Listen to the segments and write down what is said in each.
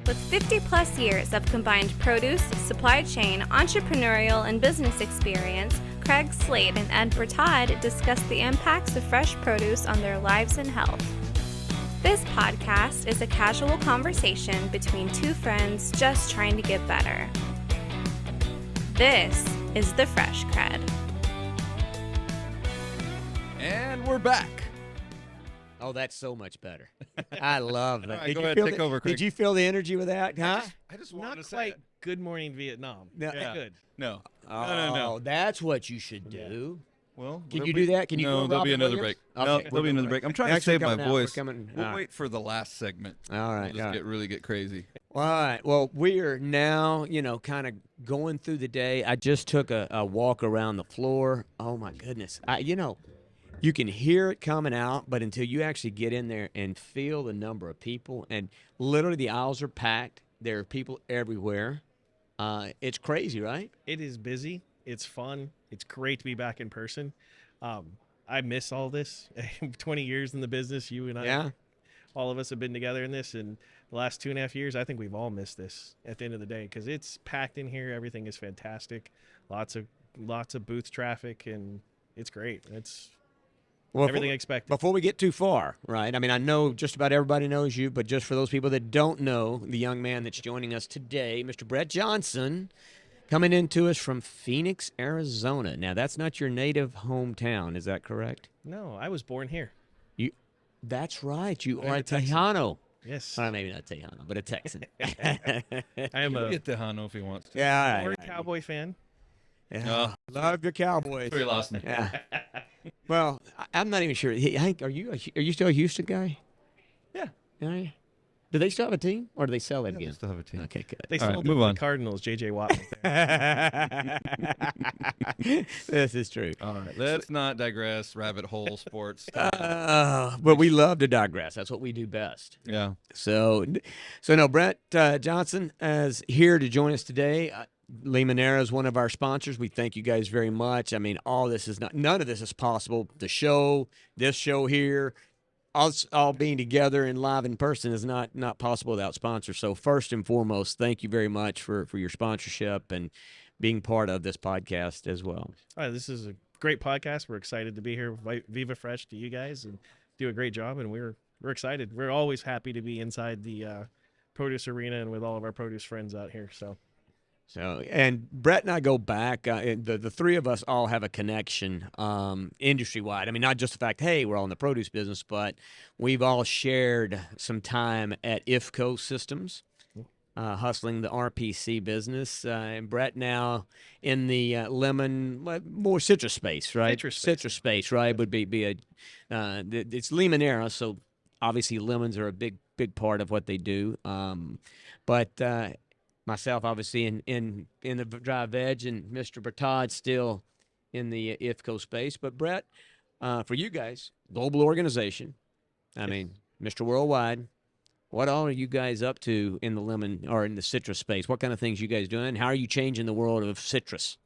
With 50-plus years of combined produce, supply chain, entrepreneurial, and business experience, Craig Slade and Ed Bret discuss the impacts of fresh produce on their lives and health. This podcast is a casual conversation between two friends just trying to get better. This is the Fresh CrEd. And we're back. Oh, that's so much better. I love that. Right, go ahead, take over, Craig. Did you feel the energy with that, huh? I just wanted Not to say quite it. Good Morning Vietnam. No. Yeah. Good. No. Oh, No. that's what you should do. Well, Can you do that? Can you No, go there'll be Robin another Williams? break. Okay, No, we're there'll be going another break. I'm trying to Actually, save my coming out. We're voice. coming We'll out. wait for the last segment. All right. We'll just really get crazy. All right. Well, we are now, kind of going through the day. I just took a walk around the floor. Oh, my goodness. You can hear it coming out, but until you actually get in there and feel the number of people, and literally the aisles are packed. There are people everywhere. It's crazy, right? It is busy. It's fun. It's great to be back in person. I miss all this. 20 years in the business, you and I, Yeah. all of us have been together in this. And the last 2.5 years, I think we've all missed this at the end of the day because it's packed in here. Everything is fantastic. Lots of booth traffic, and it's great. It's everything expected. Before we get too far, right? I mean, I know just about everybody knows you, but just for those people that don't know, the young man that's joining us today, Mr. Bret Johnson, coming into us from Phoenix, Arizona. Now, that's not your native hometown, is that correct? No, I was born here. That's right. You I'm are a a Texan. Tejano. Yes. Well, maybe not Tejano, but a Texan. I am He'll a get Tejano if he wants to. Yeah, all born right. Cowboy fan. Yeah. Love your Cowboys. Pretty lost me. Yeah. Well, I'm not even sure. Hank, are you still a Houston guy? Yeah. Are you? Do they still have a team, or do they sell it Yeah, again? they still have a team. Okay, good. They All right, sold move it to on. the Cardinals, J.J. Watt. Right there. This is true. All right. Let's not digress. Rabbit hole sports. But we love to digress. That's what we do best. Yeah. So no, Bret Johnson is here to join us today. Limoneira is one of our sponsors. We thank you guys very much. I mean, none of this is possible. The show, this show here, us all being together and live in person is not possible without sponsors. So first and foremost, thank you very much for your sponsorship and being part of this podcast as well. All right, this is a great podcast. We're excited to be here with Viva Fresh to you guys and do a great job, and we're excited. We're always happy to be inside the produce arena and with all of our produce friends out here. So, and Bret and I go back. The three of us all have a connection industry-wide. I mean, not just the fact, hey, we're all in the produce business, but we've all shared some time at IFCO Systems, hustling the RPC business. And Bret now in the more citrus space, right? Citrus space, right? Would be it's Limoneira, so obviously lemons are a big part of what they do. But myself, obviously, in the dry veg, and Mr. Bret still in the IFCO space. But Bret, for you guys, global organization. I mean, Mr. Worldwide. What all are you guys up to in the lemon or in the citrus space? What kind of things you guys doing? How are you changing the world of citrus?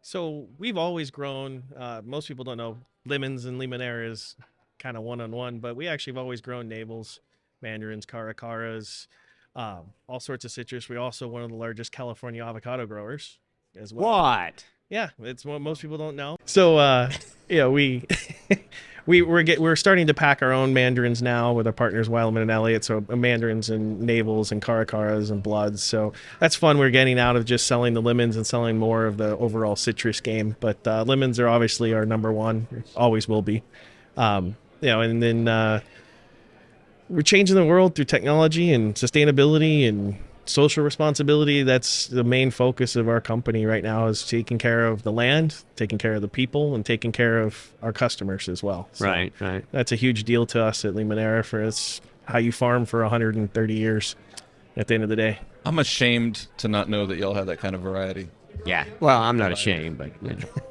So we've always grown. Most people don't know lemons and Limoneira is kind of one-on-one, but we actually have always grown navels, mandarins, caracaras, all sorts of citrus. We're also one of the largest California avocado growers as well. What? Yeah, it's what most people don't know. So, we're starting to pack our own mandarins now with our partners Wildman and Elliott. So mandarins and navels and caracaras and bloods. So that's fun. We're getting out of just selling the lemons and selling more of the overall citrus game. But lemons are obviously our number one. Always will be. And then we're changing the world through technology and sustainability and social responsibility. That's the main focus of our company right now, is taking care of the land, taking care of the people, and taking care of our customers as well. So Right. that's a huge deal to us at Limoneira, for it's how you farm for 130 years at the end of the day. I'm ashamed to not know that y'all have that kind of variety. Yeah. Well, I'm not ashamed, but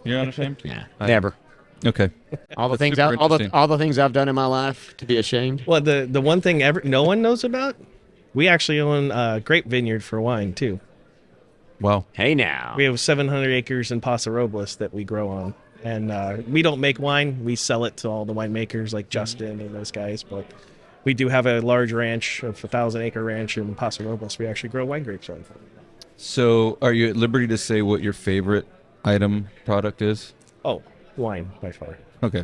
You're not ashamed? yeah, never. Okay. All the things super interesting. all the things I've done in my life to be ashamed. Well, the one thing no one knows about, we actually own a grape vineyard for wine too. Wow. Hey now. We have 700 acres in Paso Robles that we grow on. And we don't make wine. We sell it to all the winemakers like Justin and those guys. But we do have a large ranch of 1,000-acre ranch in Paso Robles. We actually grow wine grapes on. So, are you at liberty to say what your favorite item product is? Oh, wine by far. Okay.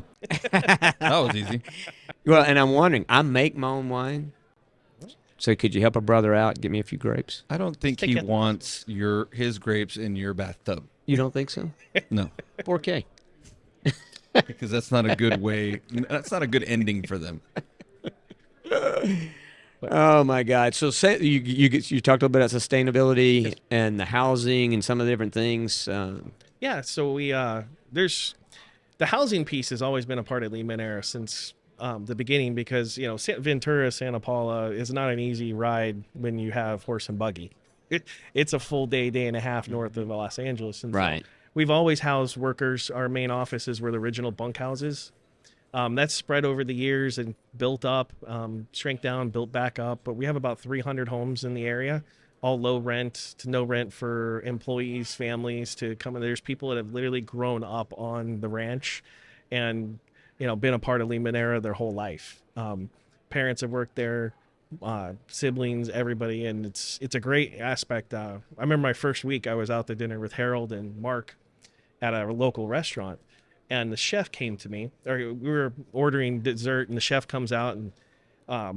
That was easy. Well, and I'm wondering, I make my own wine. So could you help a brother out, get me a few grapes? I don't think he wants his grapes in your bathtub. You don't think so? No. 4K. Because that's not a good way. That's not a good ending for them. Oh my God! So you talked a little bit about sustainability and the housing and some of the different things. Yeah, so we there's the housing piece has always been a part of Limoneira since the beginning, because Ventura, Santa Paula is not an easy ride when you have horse and buggy. It's a full day and a half north of Los Angeles, and Right. so we've always housed workers. Our main offices were the original bunkhouses. That's spread over the years and built up, shrank down, built back up. But we have about 300 homes in the area, all low rent to no rent for employees, families to come in. There's people that have literally grown up on the ranch and, been a part of Limoneira their whole life. Parents have worked there, siblings, everybody. And it's a great aspect. I remember my first week I was out to dinner with Harold and Mark at a local restaurant. And the chef came to me, or we were ordering dessert, and the chef comes out, and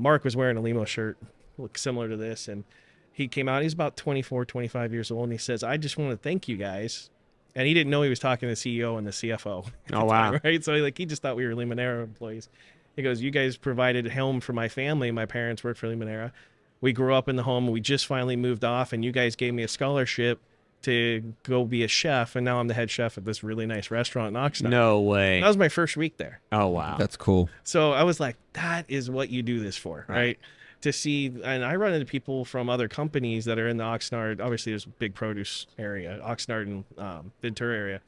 Mark was wearing a limo shirt, looked similar to this. And he came out, he's about 24, 25 years old, and he says, I just want to thank you guys. And he didn't know he was talking to the CEO and the CFO. Oh, wow. Time, right? So he just thought we were Limoneira employees. He goes, you guys provided a home for my family. My parents worked for Limoneira. We grew up in the home. We just finally moved off, and you guys gave me a scholarship to go be a chef, and now I'm the head chef at this really nice restaurant in Oxnard. No way. That was my first week there. Oh, wow. That's cool. So I was like, that is what you do this for, right? To see, and I run into people from other companies that are in the Oxnard. Obviously, there's a big produce area, Oxnard and Ventura area,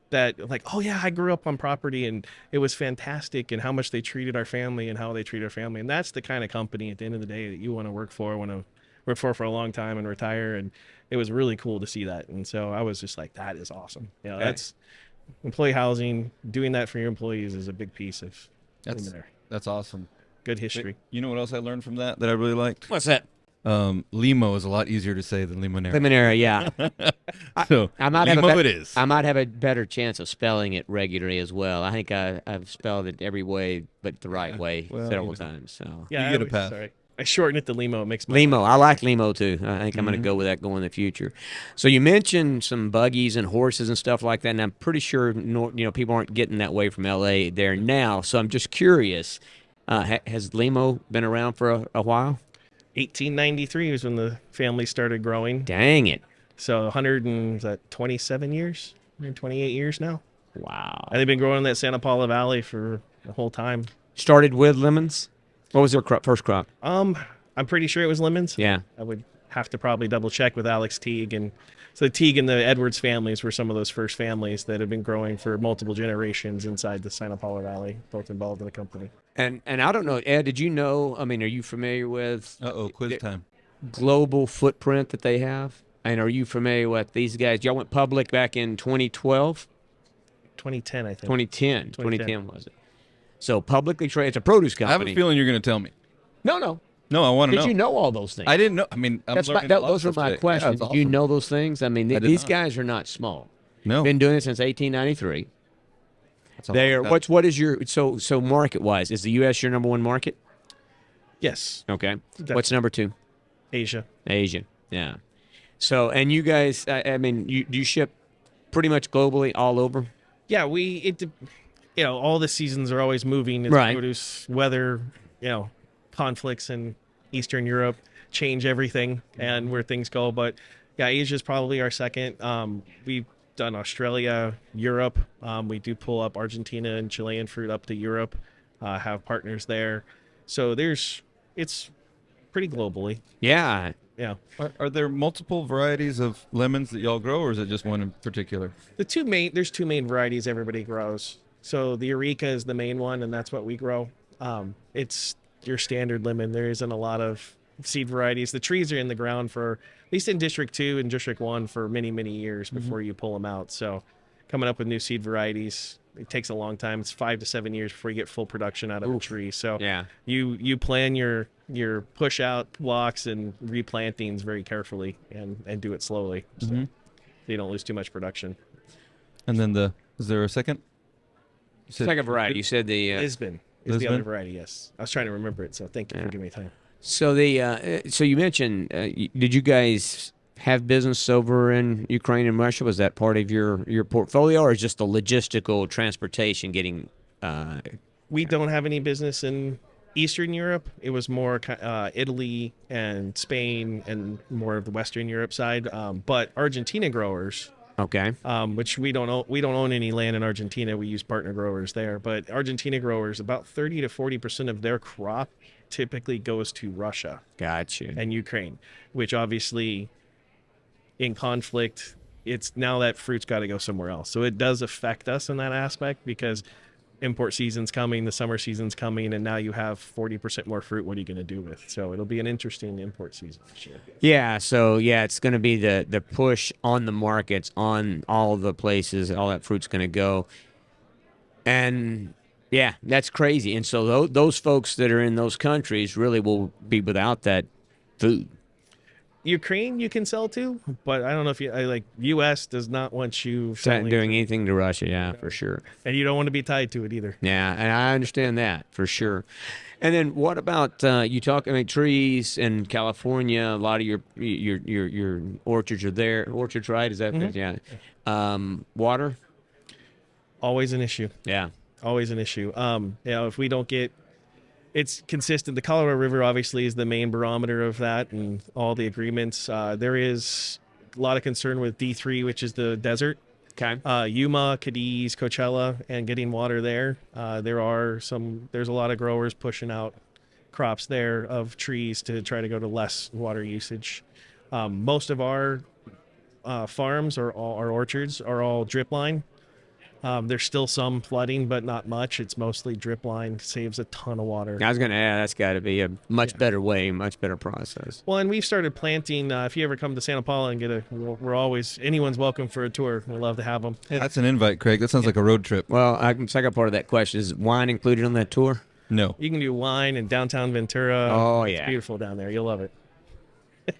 that like, oh yeah, I grew up on property and it was fantastic, and how much they treated our family and how they treat our family. And that's the kind of company at the end of the day that you want to work for a long time and retire. And it was really cool to see that. And so I was just like, that is awesome. That's employee housing. Doing that for your employees is a big piece of That's awesome. good history. You know what else I learned from that I really liked? What's that? Limo is a lot easier to say than Limoneira. Limoneira, yeah. So I might Limo have it is. I might have a better chance of spelling it regularly as well. I think I've spelled it every way but the right way several times. So Yeah, You get a pass. Sorry. I shortened it to Limo. It makes Limo, I like Limo too. I think I'm going to go with that going in the future. So you mentioned some buggies and horses and stuff like that, and I'm pretty sure people aren't getting that way from LA there now. So I'm just curious, has Limo been around for a while? 1893 was when the family started growing. Dang it! So 127 years, 128 years now. Wow. And they've been growing in that Santa Paula Valley for the whole time. Started with lemons. What was their first crop? I'm pretty sure it was lemons. Yeah. I would have to probably double check with Alex Teague. And so Teague and the Edwards families were some of those first families that have been growing for multiple generations inside the Santa Paula Valley, both involved in the company. And I don't know, Ed, did you know, are you familiar with Quiz time. global footprint that they have? And are you familiar with these guys? Y'all went public back in 2012? 2010, I think. 2010 was it? So publicly traded, it's a produce I have company. a feeling you're going to tell me. No. No, I want to know. Did you know all those things? I didn't know. I mean, Those are my questions. Yeah, Did you know those things? I mean, I did these not. guys are not small. No. Been doing it since 1893. That's all They're I've got. what is your so market wise? Is the U.S. your number one market? Yes. Okay. Definitely. What's number two? Asia. Asia. Yeah. So and you guys, you ship pretty much globally all over. Yeah, all the seasons are always moving. It's Right. Produce, weather, conflicts in Eastern Europe change everything and where things go. But yeah, Asia is probably our second. We've done Australia, Europe. We do pull up Argentina and Chilean fruit up to Europe. Have partners there. So it's pretty globally. Yeah. Yeah. Are there multiple varieties of lemons that y'all grow, or is it just one in particular? There's two main varieties everybody grows. So the Eureka is the main one, and that's what we grow. It's your standard lemon. There isn't a lot of seed varieties. The trees are in the ground for, at least in District 2 and District 1, for many, many years before you pull them out. So coming up with new seed varieties it takes a long time. It's 5 to 7 years before you get full production out of a tree. So Yeah. you plan your push out blocks and replantings very carefully and do it slowly, so you don't lose too much production. And then is there a second? You said- Second variety. You said the Lisbon is the Lisbon? other variety. Yes, I was trying to remember it, so thank you for giving me time. so you mentioned did you guys have business over in Ukraine and Russia? Was that part of your portfolio, or is just the logistical transportation getting? We don't have any business in Eastern Europe. It was more Italy and Spain and more of the Western Europe side. But Argentina growers, Okay. which we don't own any land in Argentina. We use partner growers there. But Argentina growers, about 30 to 40% of their crop typically goes to Russia Gotcha. and Ukraine, which obviously in conflict, it's now that fruit's got to go somewhere else. So it does affect us in that aspect because import season's coming, the summer season's coming, and now you have 40% more fruit. What are you going to do with? So it'll be an interesting import season this year. Yeah, so it's going to be the push on the markets, on all the places, all that fruit's going to go. And yeah, that's crazy. And so those folks that are in those countries really will be without that food. Ukraine you can sell to, but I don't know if U.S. does not want you selling Doing anything to Russia, yeah, for sure. and you don't want to be tied to it either. Yeah, and I understand that for sure. And then what about you talk? I mean, trees in California. A lot of your orchards are there. Orchards, right? Is that yeah? Water. Always an issue. Yeah. Always an issue. If we don't get, it's consistent. The Colorado River obviously is the main barometer of that and all the agreements. There is a lot of concern with D3, which is the desert. Okay. Yuma, Cadiz, Coachella, and getting water there. There's a lot of growers pushing out crops there of trees to try to go to less water usage. Most of our farms or our orchards are all drip line. There's still some flooding, but not much. It's mostly drip line. Saves a ton of water. I was going to add, that's got to be a much better way, much better process. Well, and we've started planting. If you ever come to Santa Paula and anyone's welcome for a tour. We'd love to have them. That's an invite, Craig. That sounds like a road trip. Well, second part of that question is wine included on that tour? No. You can do wine in downtown Ventura. Oh, It's yeah. beautiful down there. You'll love it.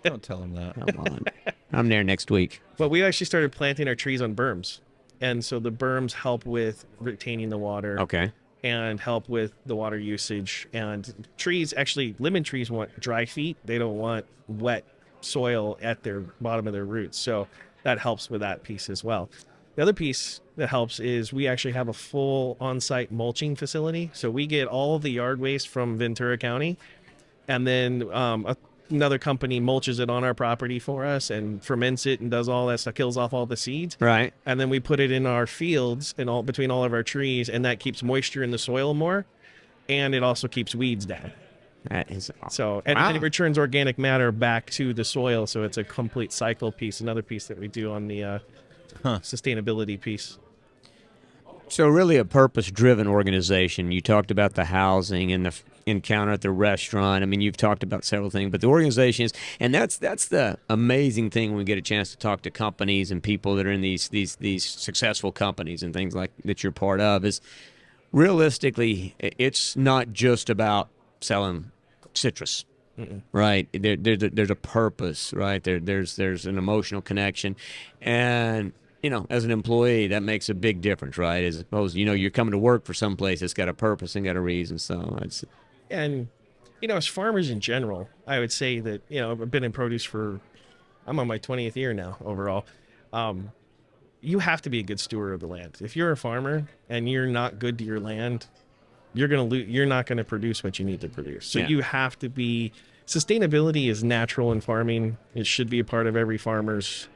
Don't tell him that. Come on. I'm there next week. But we actually started planting our trees on berms. And so the berms help with retaining the water. Okay. And help with the water usage. And lemon trees want dry feet. They don't want wet soil at their bottom of their roots. So that helps with that piece as well. The other piece that helps is we actually have a full on-site mulching facility. So we get all of the yard waste from Ventura County, and then another company mulches it on our property for us and ferments it and does all that stuff, kills off all the seeds. Right. And then we put it in our fields and between all of our trees, and that keeps moisture in the soil more, and it also keeps weeds down. That is So and Wow. it returns organic matter back to the soil, so it's a complete cycle piece. Another piece that we do on the sustainability piece. So really a purpose-driven organization. You talked about the housing and the encounter at the restaurant. I mean, you've talked about several things, but the organization is, and that's the amazing thing when we get a chance to talk to companies and people that are in these successful companies and things like that you're part of, is realistically, it's not just about selling citrus. Right. There's a purpose, right? There's an emotional connection. And, as an employee, that makes a big difference, right? As opposed to, you're coming to work for some place that's got a purpose and got a reason. So it's. And, as farmers in general, I would say that, I've been in produce I'm on my 20th year now overall. You have to be a good steward of the land. If you're a farmer and you're not good to your land, you're not going to produce what you need to produce. So Yeah. you have to be. Sustainability is natural in farming. It should be a part of every farmer's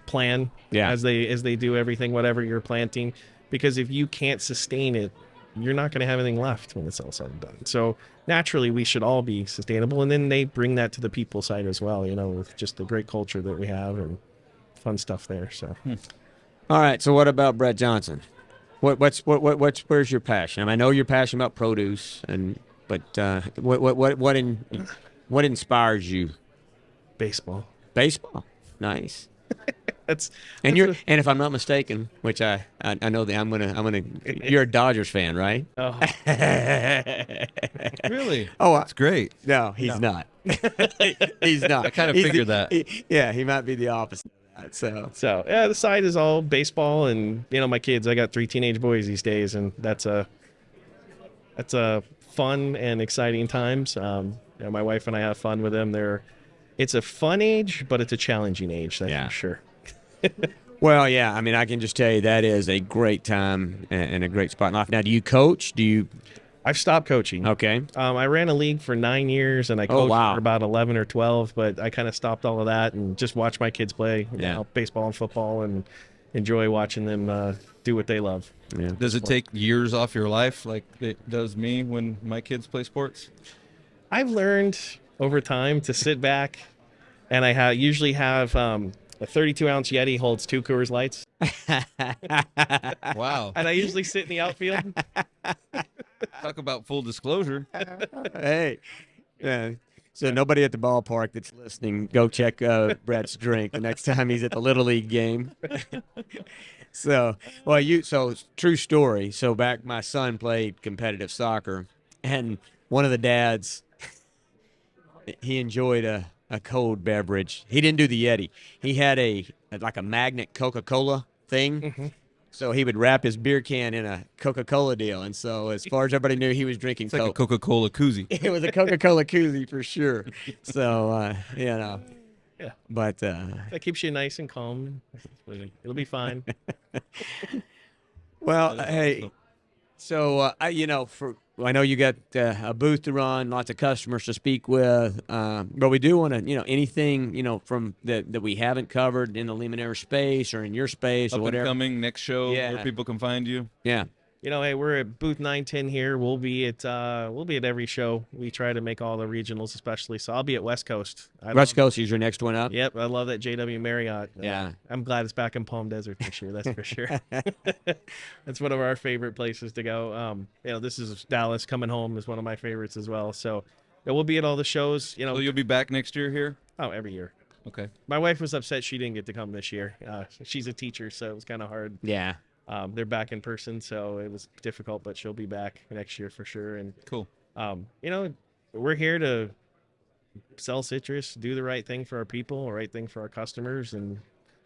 plan as they do everything, whatever you're planting. Because if you can't sustain it, you're not going to have anything left when it's all said and done. So naturally, we should all be sustainable, and then they bring that to the people side as well. With just the great culture that we have and fun stuff there. So. All right. So what about Bret Johnson? Where's your passion? I mean, I know you're passionate about produce, but what inspires you? Baseball. Baseball. Nice. And if I'm not mistaken, which I know that I'm gonna you're a Dodgers fan, right? Oh, Really? Oh, that's great. No, he's not. He's not. I kind of He's figured that. He might be the opposite of that. so yeah, the side is all baseball, and my kids. I got 3 teenage boys these days, and that's a fun and exciting times. My wife and I have fun with them. It's a fun age, but it's a challenging age. That's for sure. Well, yeah. I mean, I can just tell you that is a great time and a great spot in life. Now, do you coach? I've stopped coaching. Okay. I ran a league for 9 years, and I coached for about 11 or 12, but I kind of stopped all of that and just watch my kids play baseball and football and enjoy watching them do what they love. Yeah. Does it take years off your life like it does me when my kids play sports? I've learned over time to sit back, and I usually have a 32-ounce Yeti holds 2 Coors Lights. Wow. And I usually sit in the outfield. Talk about full disclosure. Hey. Yeah. So nobody at the ballpark that's listening, go check Bret's drink the next time he's at the Little League game. So true story. So my son played competitive soccer, and one of the dads, he enjoyed a cold beverage. He didn't do the Yeti. He had a magnet Coca-Cola thing. Mm-hmm. So he would wrap his beer can in a Coca-Cola deal. And so as far as everybody knew, he was drinking It's like a Coca-Cola koozie. It was a Coca-Cola koozie for sure. So, Yeah. But that keeps you nice and calm. It'll be fine. Well, hey, so, I know you got a booth to run, lots of customers to speak with, but we do want to, anything, from that we haven't covered in the Limoneira space or in your space or whatever. Up and coming, next show, where people can find you. Yeah. Hey, we're at booth 910 here. We'll be at every show. We try to make all the regionals, especially. So I'll be at West Coast. West Coast is your next one up. Yep, I love that JW Marriott. Yeah, I'm glad it's back in Palm Desert this year. That's for sure. That's one of our favorite places to go. This is Dallas. Coming home is one of my favorites as well. So we'll be at all the shows. So you'll be back next year here? Oh, every year. Okay. My wife was upset she didn't get to come this year. She's a teacher, so it was kind of hard. Yeah. They're back in person, so it was difficult, but she'll be back next year for sure. And cool. We're here to sell citrus, do the right thing for our people, the right thing for our customers, and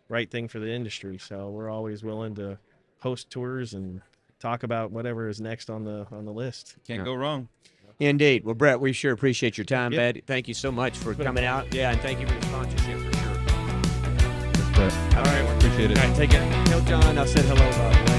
right thing for the industry. So we're always willing to host tours and talk about whatever is next on the list. Can't go wrong. Indeed. Well, Bret, we sure appreciate your time, Yep. bud. Thank you so much for coming out. Yeah, and thank you for the sponsorship for sure. Bret. All right. Appreciate it. All right, take it. Tell John I said hello, by the way.